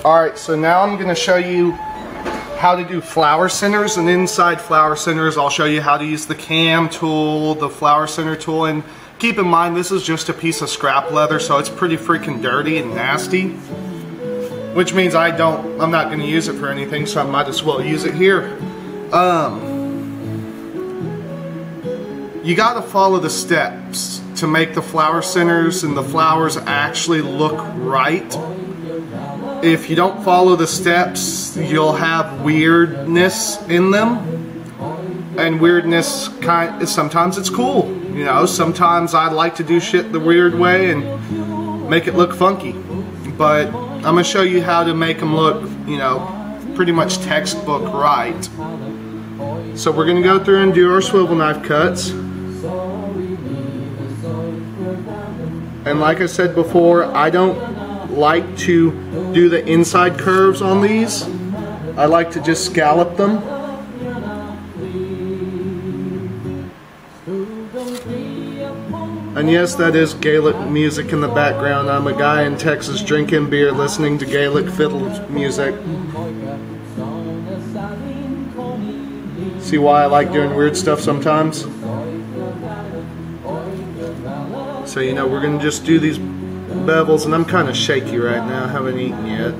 Alright, so now I'm going to show you how to do flower centers, and inside flower centers I'll show you how to use the cam tool, the flower center tool, and keep in mind this is just a piece of scrap leather, so it's pretty freaking dirty and nasty, which means I'm not going to use it for anything, so I might as well use it here. You got to follow the steps to make the flower centers and the flowers actually look right. If you don't follow the steps, you'll have weirdness in them, and weirdness sometimes it's cool, you know. Sometimes I like to do shit the weird way and make it look funky, but I'm gonna show you how to make them look, you know, pretty much textbook right. So we're gonna go through and do our swivel knife cuts, and like I said before, I don't like to do the inside curves on these. I like to just scallop them. And yes, that is Gaelic music in the background. I'm a guy in Texas drinking beer, listening to Gaelic fiddle music. See why I like doing weird stuff sometimes? So, you know, we're gonna just do these bevels, and I'm kind of shaky right now, I haven't eaten yet.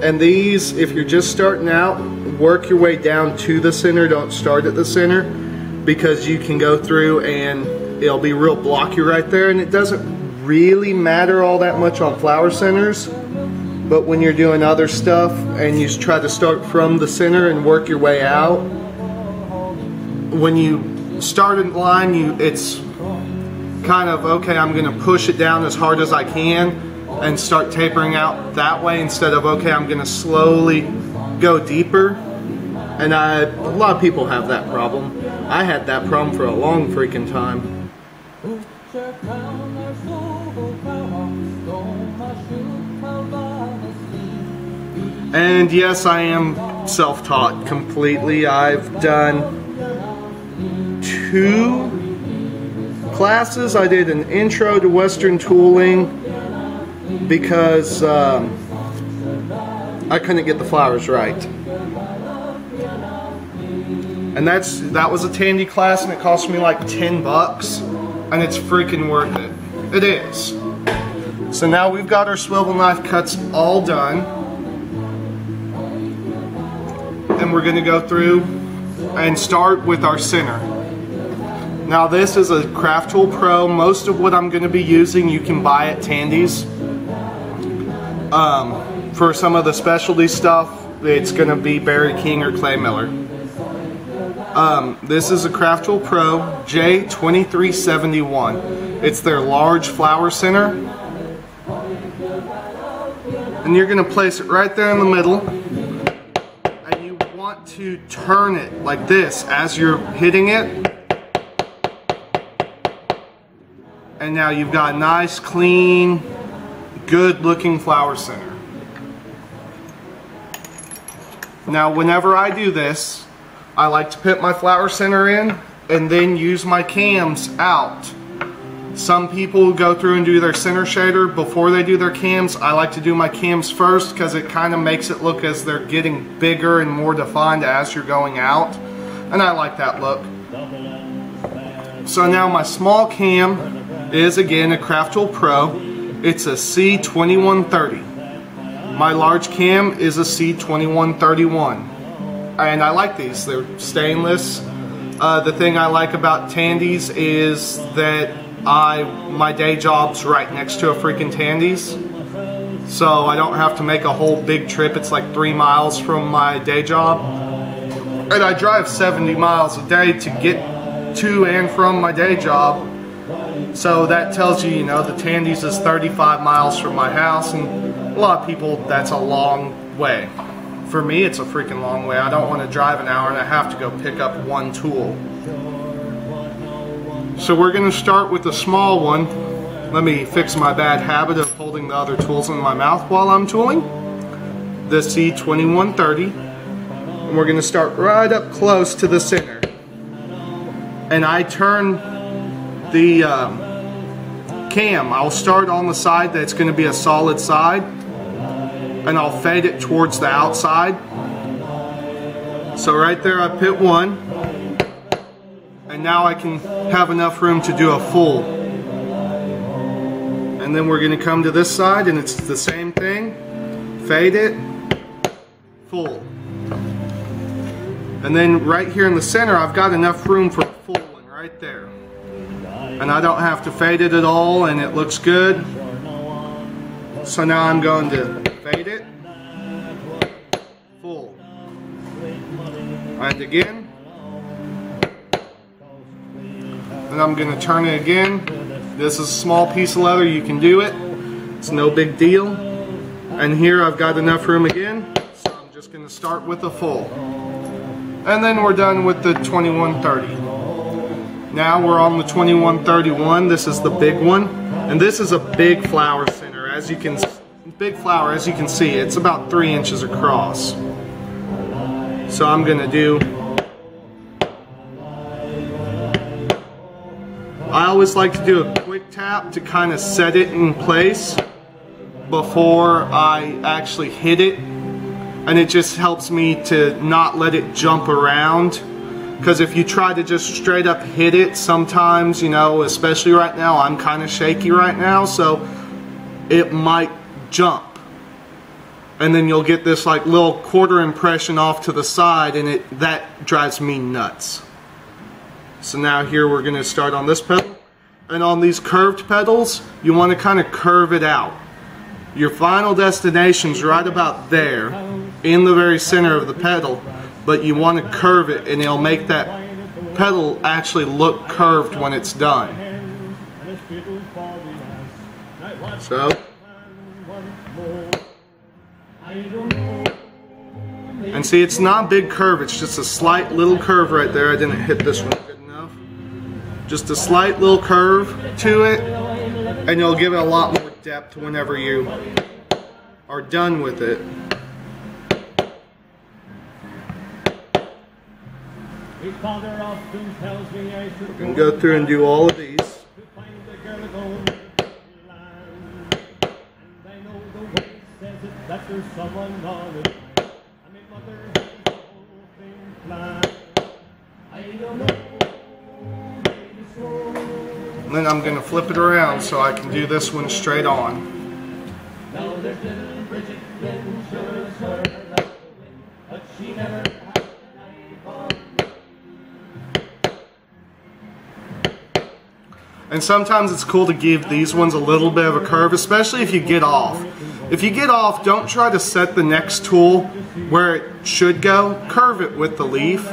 And these, if you're just starting out, work your way down to the center, don't start at the center, because you can go through and it'll be real blocky right there, and it doesn't really matter all that much on flower centers. But when you're doing other stuff and you try to start from the center and work your way out, when you start in line, it's kind of, okay, I'm going to push it down as hard as I can and start tapering out that way, instead of, okay, I'm going to slowly go deeper. And a lot of people have that problem. I had that problem for a long freaking time. And yes, I am self-taught completely. I've done 2 classes. I did an intro to Western tooling because I couldn't get the flowers right. And that was a Tandy class, and it cost me like 10 bucks, and it's freaking worth it. It is. So now we've got our swivel knife cuts all done. And we're going to go through and start with our center. Now this is a Craft Tool Pro. Most of what I'm going to be using you can buy at Tandy's. For some of the specialty stuff, it's going to be Barry King or Clay Miller. This is a Craft Tool Pro J2371. It's their large flower center. And you're going to place it right there in the middle. To turn it like this as you're hitting it, and now you've got a nice, clean, good looking flower center. Now whenever I do this, I like to put my flower center in and then use my cams out. Some people go through and do their center shader before they do their cams. I like to do my cams first because it kind of makes it look as they're getting bigger and more defined as you're going out. And I like that look. So now my small cam is again a Craft Tool Pro. It's a C2130. My large cam is a C2131. And I like these. They're stainless. The thing I like about Tandy's is that my day job's right next to a freaking Tandy's, so I don't have to make a whole big trip. It's like 3 miles from my day job, and I drive 70 miles a day to get to and from my day job. So that tells you, you know, the Tandy's is 35 miles from my house, and a lot of people, that's a long way. For me, it's a freaking long way. I don't want to drive an hour and a half to go pick up one tool. So we're going to start with the small one. Let me fix my bad habit of holding the other tools in my mouth while I'm tooling. The C2130. And we're going to start right up close to the center. and I turn the cam, I'll start on the side that's going to be a solid side, and I'll fade it towards the outside. So right there I put one, and now I can have enough room to do a full. And then we're going to come to this side, and it's the same thing. Fade it, full. And then right here in the center, I've got enough room for a full one right there. And I don't have to fade it at all, and it looks good. So now I'm going to fade it, full. And again. And I'm going to turn it again. This is a small piece of leather, you can do it. It's no big deal. And here I've got enough room again, so I'm just going to start with a full. And then we're done with the 2130. Now we're on the 2131. This is the big one. And this is a big flower center. As you can see, it's about 3 inches across. So I'm going to do, I always like to do a quick tap to kind of set it in place before I actually hit it, and it just helps me to not let it jump around, because if you try to just straight up hit it, sometimes, you know, especially right now, I'm kind of shaky right now, so it might jump, and then you'll get this like little quarter impression off to the side, and that drives me nuts. So now here we're going to start on this pedal, and on these curved pedals you want to kind of curve it out. Your final destination's right about there in the very center of the pedal, but you want to curve it, and it'll make that pedal actually look curved when it's done. So and see, it's not a big curve, it's just a slight little curve right there. I didn't hit this one good enough. Just a slight little curve to it, and you'll give it a lot more depth whenever you are done with it. We can go through and do all of these. And then I'm going to flip it around so I can do this one straight on. And sometimes it's cool to give these ones a little bit of a curve, especially if you get off. If you get off, don't try to set the next tool where it should go. Curve it with the leaf.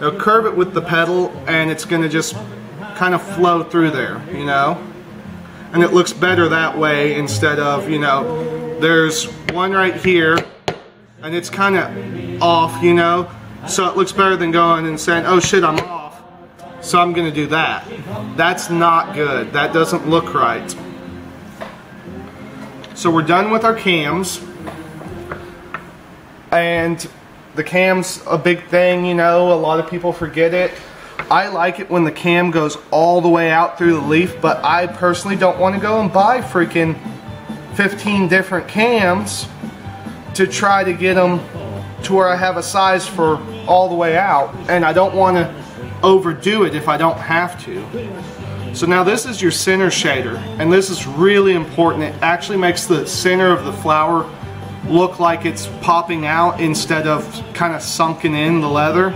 Now, curve it with the pedal, and it's going to just kind of flow through there, you know. And it looks better that way instead of, you know, there's one right here, and it's kind of off, you know. So it looks better than going and saying, oh shit, I'm off, so I'm going to do that. That's not good. That doesn't look right. So we're done with our cams, and the cam's a big thing, you know, a lot of people forget it. I like it when the cam goes all the way out through the leaf, but I personally don't want to go and buy freaking 15 different cams to try to get them to where I have a size for all the way out, and I don't want to overdo it if I don't have to. So now this is your center shader, and this is really important. It actually makes the center of the flower look like it's popping out instead of kind of sunken in the leather.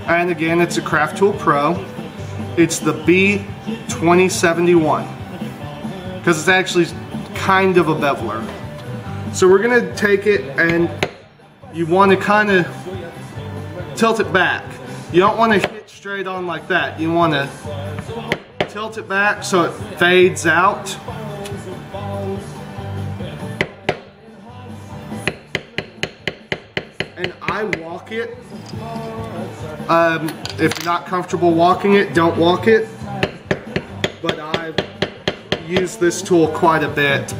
And again, it's a Craft Tool Pro. It's the B2071, because it's actually kind of a beveler. So we're going to take it, and you want to kind of tilt it back. You don't want to hit straight on like that. You want to tilt it back so it fades out. And I walk it. If you're not comfortable walking it, don't walk it. But I've used this tool quite a bit.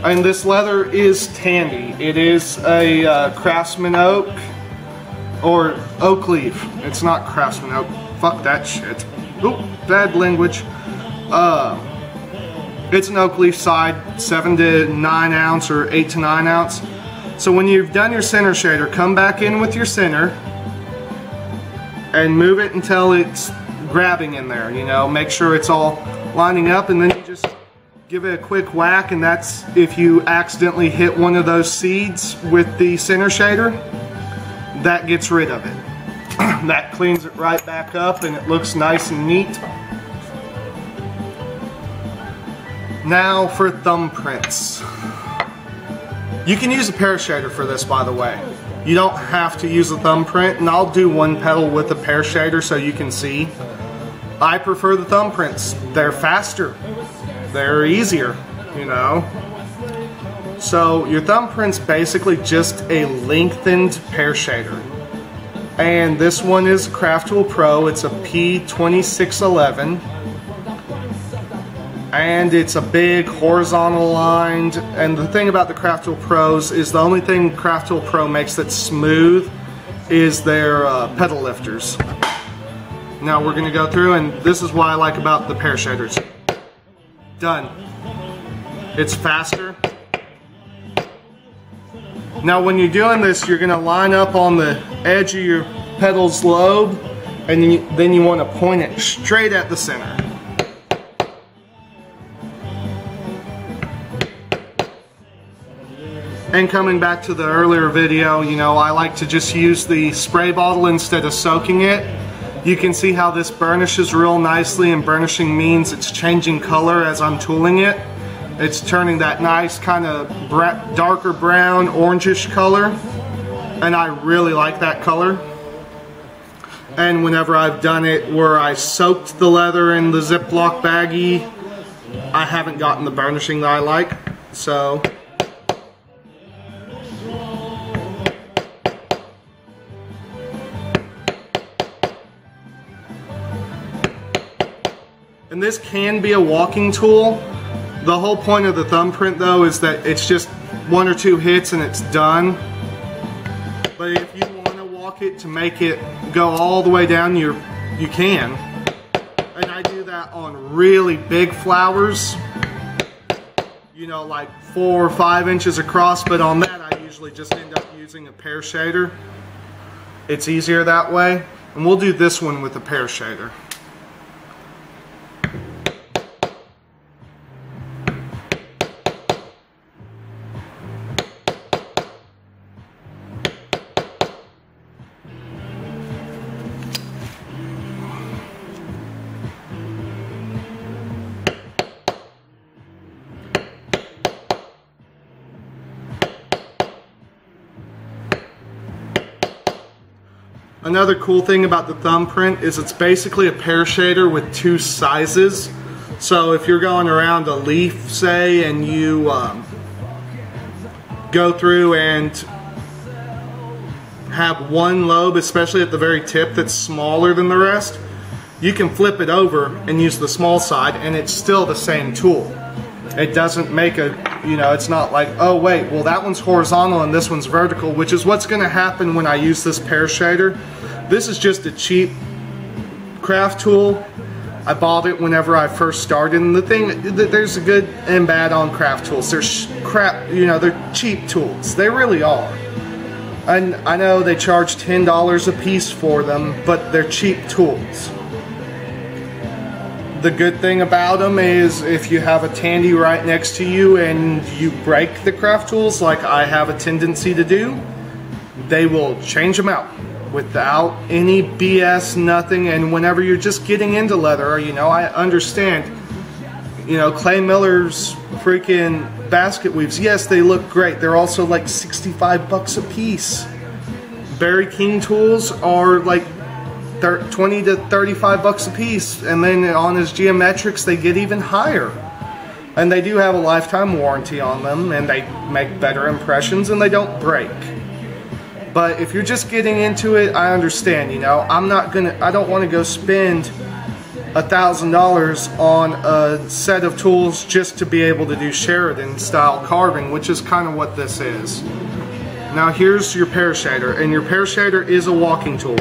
And this leather is tandy. It is a Craftsman oak, or oak leaf. It's not Craftsman oak. Fuck that shit. Oop, bad language. It's an oak leaf side, 7 to 9 ounce or 8 to 9 ounce. So when you've done your center shader, come back in with your center and move it until it's grabbing in there, you know, make sure it's all lining up, and then you just give it a quick whack, and that's if you accidentally hit one of those seeds with the center shader, that gets rid of it. That cleans it right back up and it looks nice and neat. Now for thumbprints. You can use a Pear Shader for this, by the way. You don't have to use a thumbprint, and I'll do one petal with a Pear Shader so you can see. I prefer the thumbprints. They're faster. They're easier, you know. So your thumbprint's basically just a lengthened Pear Shader. And this one is Craft Tool Pro. It's a P2611. And it's a big horizontal lined, and the thing about the Craft Tool Pros is the only thing Craft Tool Pro makes that's smooth is their pedal lifters. Now we're going to go through, and this is what I like about the Pear Shaders. Done. It's faster. Now when you're doing this, you're going to line up on the edge of your pedal's lobe, and then you want to point it straight at the center. And coming back to the earlier video, you know, I like to just use the spray bottle instead of soaking it. You can see how this burnishes real nicely, and burnishing means it's changing color as I'm tooling it. It's turning that nice kind of darker brown, orangish color, and I really like that color. And whenever I've done it where I soaked the leather in the Ziploc baggie, I haven't gotten the burnishing that I like, so... And this can be a walking tool. The whole point of the thumbprint though is that it's just 1 or 2 hits and it's done. But if you want to walk it to make it go all the way down, you can. And I do that on really big flowers. You know, like 4 or 5 inches across, but on that I usually just end up using a Pear Shader. It's easier that way. And we'll do this one with a Pear Shader. Another cool thing about the thumbprint is it's basically a Pear Shader with 2 sizes. So if you're going around a leaf, say, and you go through and have one lobe, especially at the very tip, that's smaller than the rest, you can flip it over and use the small side, and it's still the same tool. It doesn't make a, you know, it's not like, oh wait, well that one's horizontal and this one's vertical, which is what's going to happen when I use this Pear Shader. This is just a cheap craft tool. I bought it whenever I first started, and the thing, there's a good and bad on craft tools. They're crap, you know, they're cheap tools. They really are. And I know they charge $10 a piece for them, but they're cheap tools. The good thing about them is if you have a tandy right next to you and you break the craft tools like I have a tendency to do, they will change them out without any BS, nothing. And whenever you're just getting into leather, you know, I understand, you know, Clay Miller's freaking basket weaves, yes, they look great. They're also like 65 bucks a piece. Barry King tools are like 20 to 35 bucks a piece, and then on his geometrics they get even higher. And they do have a lifetime warranty on them, and they make better impressions, and they don't break. But if you're just getting into it, I understand, you know, I don't want to go spend $1,000 on a set of tools just to be able to do Sheridan style carving, which is kind of what this is. Now here's your Pear Shader, and your Pear Shader is a walking tool.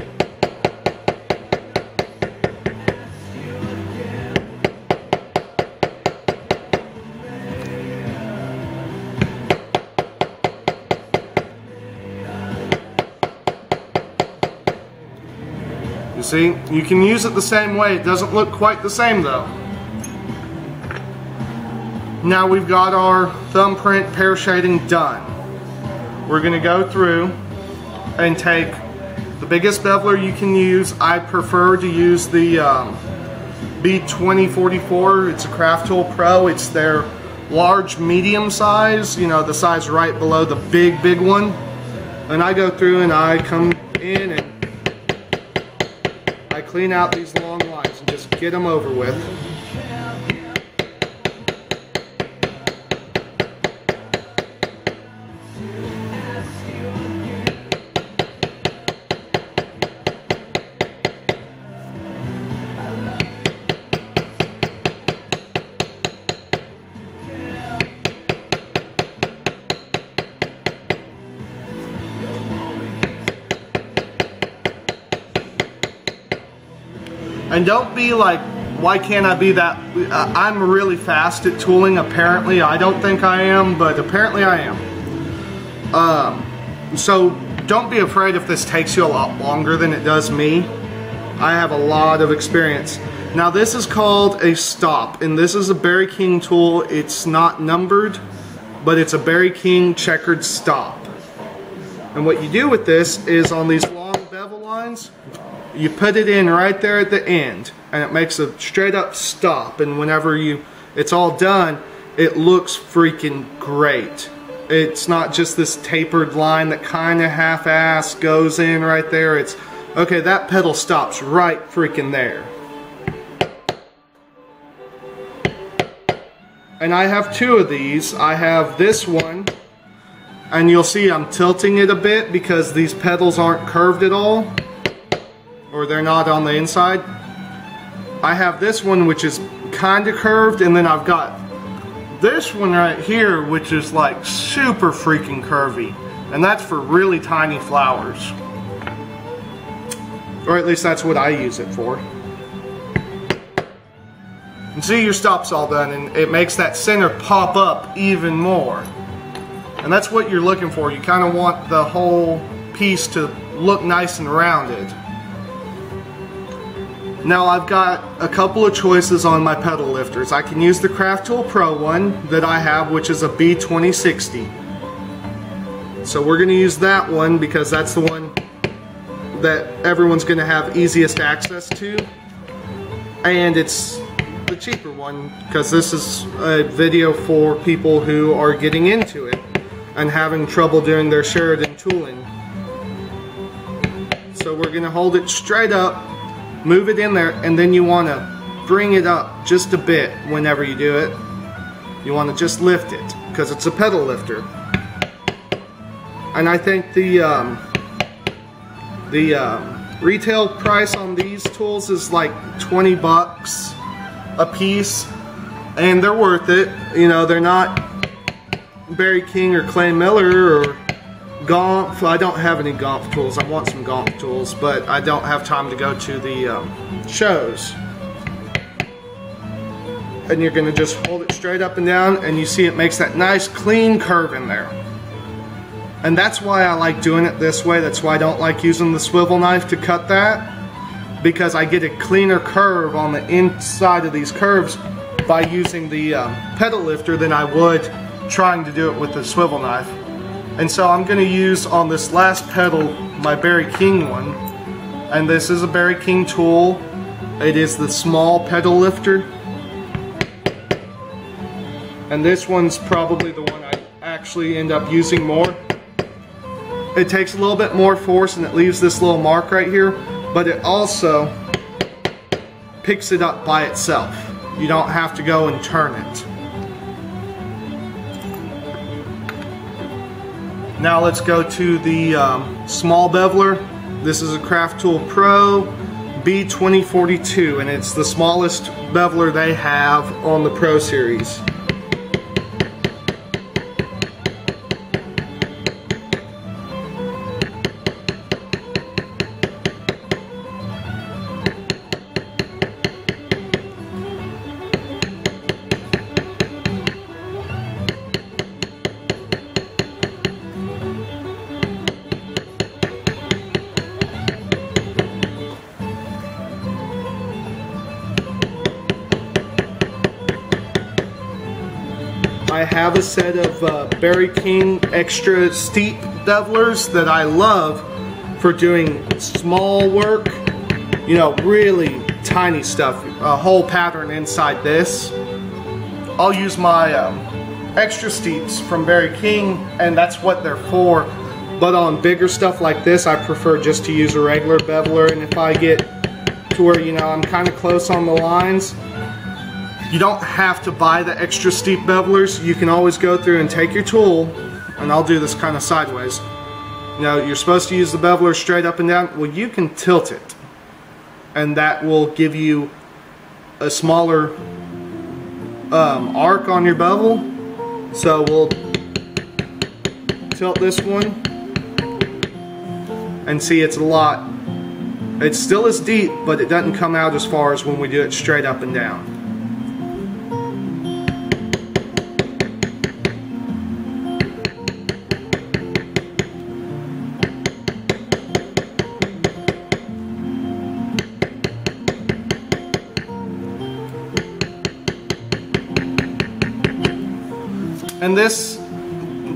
You see, you can use it the same way. It doesn't look quite the same though. Now we've got our thumbprint pear shading done. We're going to go through and take the biggest beveler you can use. I prefer to use the B2044. It's a Craft Tool Pro. It's their large medium size, you know, the size right below the big one. And I go through and I come in and I clean out these long lines and just get them over with. And don't be like, why can't I be that? I'm really fast at tooling, apparently. I don't think I am, but apparently I am. So don't be afraid if this takes you a lot longer than it does me. I have a lot of experience. Now this is called a stop, and this is a Berry King tool. It's not numbered, but it's a Berry King checkered stop. And what you do with this is on these long bevel lines, you put it in right there at the end, and it makes a straight up stop. And whenever it's all done, it looks freaking great. It's not just this tapered line that kind of half-ass goes in right there. It's okay, that pedal stops right freaking there. And I have two of these. I have this one, and you'll see I'm tilting it a bit because these pedals aren't curved at all, or they're not on the inside. I have this one which is kind of curved, and then I've got this one right here which is like super freaking curvy, and that's for really tiny flowers, or at least that's what I use it for. And see, your stop's all done, and it makes that center pop up even more, and that's what you're looking for. You kind of want the whole piece to look nice and rounded. Now I've got a couple of choices on my pedal lifters. I can use the Craft Tool Pro one that I have, which is a B2060. So we're going to use that one because that's the one that everyone's going to have easiest access to. And it's the cheaper one because this is a video for people who are getting into it and having trouble doing their Sheridan tooling. So we're going to hold it straight up, move it in there, and then you want to bring it up just a bit whenever you do it. You want to just lift it because it's a pedal lifter. And I think the retail price on these tools is like 20 bucks a piece, and they're worth it. You know, they're not Berry King or Clay Miller or Gomp. I don't have any Gomp tools. I want some Gomp tools, but I don't have time to go to the shows. And you're going to just hold it straight up and down, and you see it makes that nice clean curve in there. And that's why I like doing it this way. That's why I don't like using the swivel knife to cut that, because I get a cleaner curve on the inside of these curves by using the pedal lifter than I would trying to do it with the swivel knife. And so I'm going to use on this last pedal my Berry King one, and this is a Berry King tool. It is the small pedal lifter, and this one's probably the one I actually end up using more. It takes a little bit more force and it leaves this little mark right here, but it also picks it up by itself. You don't have to go and turn it. Now let's go to the small beveler. This is a Craft Tool Pro B2042, and it's the smallest beveler they have on the Pro Series. I have a set of Berry King extra steep bevelers that I love for doing small work, you know, really tiny stuff, a whole pattern inside this. I'll use my extra steeps from Berry King, and that's what they're for. But on bigger stuff like this, I prefer just to use a regular beveler. And if I get to where, you know, I'm kind of close on the lines, you don't have to buy the extra steep bevelers. You can always go through and take your tool, and I'll do this kind of sideways. You know, you're supposed to use the beveler straight up and down. Well, you can tilt it, and that will give you a smaller arc on your bevel. So we'll tilt this one, and see it's still as deep, but it doesn't come out as far as when we do it straight up and down. And this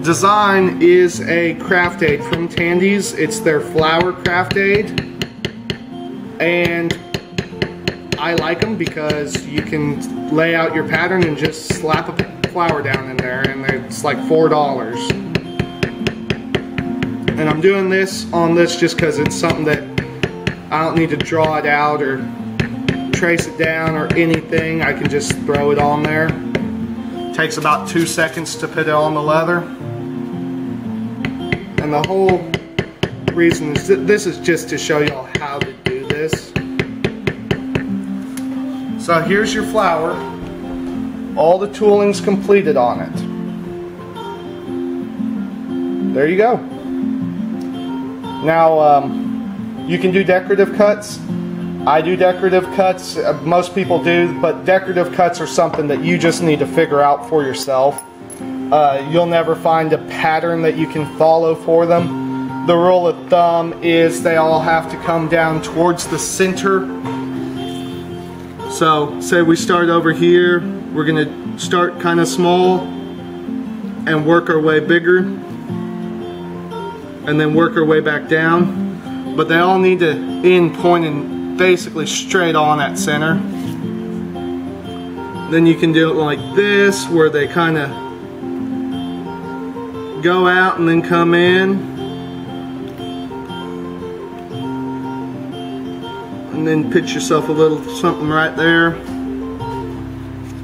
design is a craft aid from Tandy's. It's their flower craft aid, and I like them because you can lay out your pattern and just slap a flower down in there, and it's like $4. And I'm doing this on this just because it's something that I don't need to draw it out or trace it down or anything. I can just throw it on there. Takes about 2 seconds to put it on the leather. And the whole reason is this is just to show y'all how to do this. So here's your flower. All the tooling's completed on it. There you go. Now you can do decorative cuts. I do decorative cuts, most people do, but decorative cuts are something that you just need to figure out for yourself. You'll never find a pattern that you can follow for them. The rule of thumb is they all have to come down towards the center. So, say we start over here, we're going to start kind of small and work our way bigger, and then work our way back down. But they all need to end pointing basically straight on at center. Then you can do it like this, where they kind of go out and then come in, and then pitch yourself a little something right there.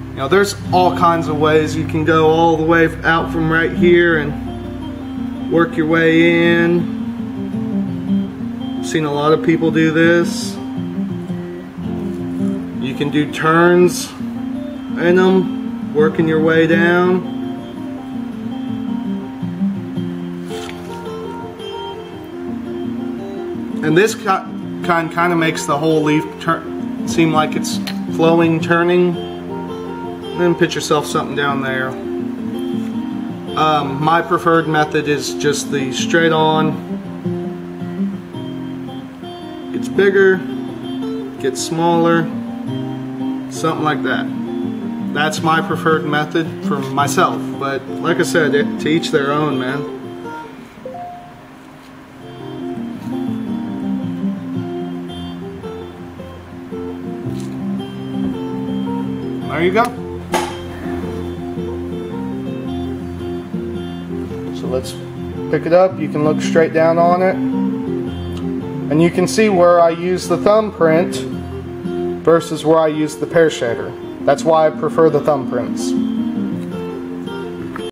You know, there's all kinds of ways you can go all the way out from right here and work your way in. I've seen a lot of people do this. You can do turns in them, working your way down. And this kind of makes the whole leaf seem like it's flowing, turning. And then put yourself something down there. My preferred method is just the straight on. Gets bigger, gets smaller. Something like that. That's my preferred method for myself, but like I said, to each their own, man. There you go. So let's pick it up. You can look straight down on it, and you can see where I use the thumbprint versus where I use the Pear Shader. That's why I prefer the thumbprints.